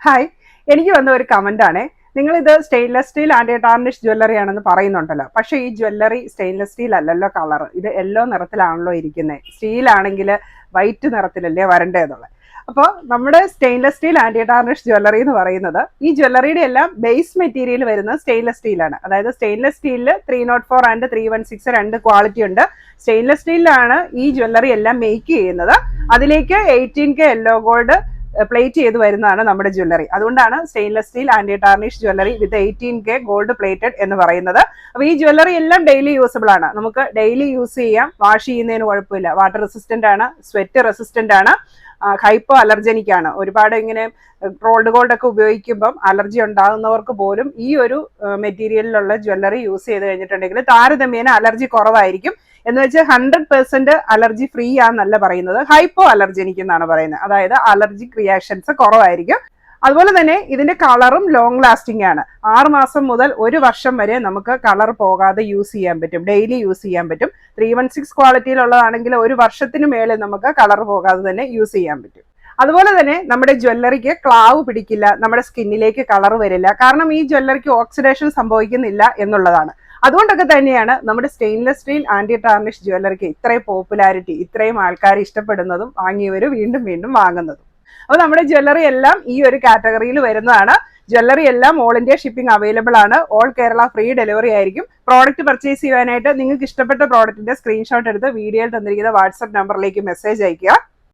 Hi, എനിക്ക് വന്ന ഒരു കമന്റ് ആണ്. നിങ്ങൾ ഇത് stainless steel anti tarnish jewellery ആണെന്ന് പറയുന്നുണ്ടല്ലോ. പക്ഷേ ഈ ജ്വല്ലറി സ്റ്റെയിൻലെസ് സ്റ്റീൽ അല്ലല്ലോ കളർ. ഇത് യെല്ലോ നിറത്തിലാണല്ലോ ഇരിക്കുന്നത്. സ്റ്റീൽ ആണെങ്കിൽ വൈറ്റ് നിറത്തിലല്ലേ വരണ്ടേന്നുള്ളത്. അപ്പോൾ നമ്മുടെ stainless steel anti tarnish jewellery എന്ന് പറയുന്നത് ഈ ജ്വല്ലറിയുടെ എല്ലാം ബേസ് മെറ്റീരിയൽ വരുന്നത് സ്റ്റെയിൻലെസ് സ്റ്റീലാണ്. അതായത് സ്റ്റെയിൻലെസ് സ്റ്റീലിൽ 304 ആൻഡ് 316 രണ്ട് ക്വാളിറ്റി ഉണ്ട്. സ്റ്റെയിൻലെസ് സ്റ്റീലിലാണ് ഈ ജ്വല്ലറി എല്ലാം മേക്ക് ചെയ്യുന്നത്. അതിലേക്ക് 18K യെല്ലോ ഗോൾഡ് പ്ലേറ്റ് ചെയ്ത് വരുന്നതാണ് നമ്മുടെ ജ്വല്ലറി. അതുകൊണ്ടാണ് stainless steel anti tarnish jewellery with 18K gold plated എന്ന് പറയുന്നത്. അപ്പോൾ ഈ ജ്വല്ലറി എല്ലാം ഡെയിലി യൂസബിൾ ആണ്. നമുക്ക് ഡെയിലി യൂസ് ചെയ്യാം. വാഷ് ചെയ്യുന്നതിന് കുഴപ്പമില്ല. വാട്ടർ റെസിസ്റ്റന്റ് ആണ്, സ്വെറ്റ് റെസിസ്റ്റന്റ് ആണ്, ഹൈപ്പോ അലർജനിക് ആണ്. ഒരുപാട് ഇങ്ങനെ റോൾഡ് ഗോൾഡ് ഒക്കെ ഉപയോഗിക്കുമ്പം അലർജി ഉണ്ടാകുന്നവർക്ക് പോലും ഈ ഒരു മെറ്റീരിയലിലുള്ള ജ്വല്ലറി യൂസ് ചെയ്ത് കഴിഞ്ഞിട്ടുണ്ടെങ്കിൽ താരതമ്യേന അലർജി കുറവായിരിക്കും. എന്ന് വെച്ചാൽ 100% അലർജി ഫ്രീ ആണെന്നല്ല പറയുന്നത്, ഹൈപ്പോ അലർജനിക് എന്നാണ് പറയുന്നത്. അതായത് അലർജിക് റിയാക്ഷൻസ് കുറവായിരിക്കും. അതുപോലെ തന്നെ ഇതിന്റെ കളറും ലോങ് ലാസ്റ്റിംഗ് ആണ്. 6 മാസം മുതൽ 1 വർഷം വരെ നമുക്ക് കളർ പോകാതെ യൂസ് ചെയ്യാൻ പറ്റും, ഡെയിലി യൂസ് ചെയ്യാൻ പറ്റും. 316 ക്വാളിറ്റിയിലുള്ളതാണെങ്കിൽ 1 വർഷത്തിന് മേലെ നമുക്ക് കളർ പോകാതെ തന്നെ യൂസ് ചെയ്യാൻ പറ്റും. അതുപോലെ തന്നെ നമ്മുടെ ജ്വല്ലറിക്ക് ക്ലാവ് പിടിക്കില്ല, നമ്മുടെ സ്കിന്നിലേക്ക് കളർ വരില്ല. കാരണം ഈ ജ്വല്ലറിക്ക് ഓക്സിഡേഷൻ സംഭവിക്കുന്നില്ല എന്നുള്ളതാണ്. അതുകൊണ്ടൊക്കെ തന്നെയാണ് നമ്മുടെ സ്റ്റെയിൻലെസ് സ്റ്റീൽ ആൻറ്റി ടാർണിഷ് ജ്വല്ലറിക്ക് ഇത്രയും പോപ്പുലാരിറ്റി, ഇത്രയും ആൾക്കാർ ഇഷ്ടപ്പെടുന്നതും വാങ്ങിയവർ വീണ്ടും വീണ്ടും വാങ്ങുന്നതും. അപ്പോൾ നമ്മുടെ ജ്വല്ലറി എല്ലാം ഈ ഒരു കാറ്റഗറിയിൽ വരുന്നതാണ്. ജ്വല്ലറി എല്ലാം ഓൾ ഇന്ത്യ ഷിപ്പിംഗ് അവൈലബിൾ ആണ്. ഓൾ കേരള ഫ്രീ ഡെലിവറി ആയിരിക്കും. പ്രോഡക്റ്റ് പർച്ചേസ് ചെയ്യാനായിട്ട് നിങ്ങൾക്ക് ഇഷ്ടപ്പെട്ട പ്രോഡക്റ്റിന്റെ സ്ക്രീൻഷോട്ട് എടുത്ത് വീഡിയോയിൽ തന്നിരിക്കുന്ന വാട്സ്ആപ്പ് നമ്പറിലേക്ക് മെസ്സേജ് അയയ്ക്കുക.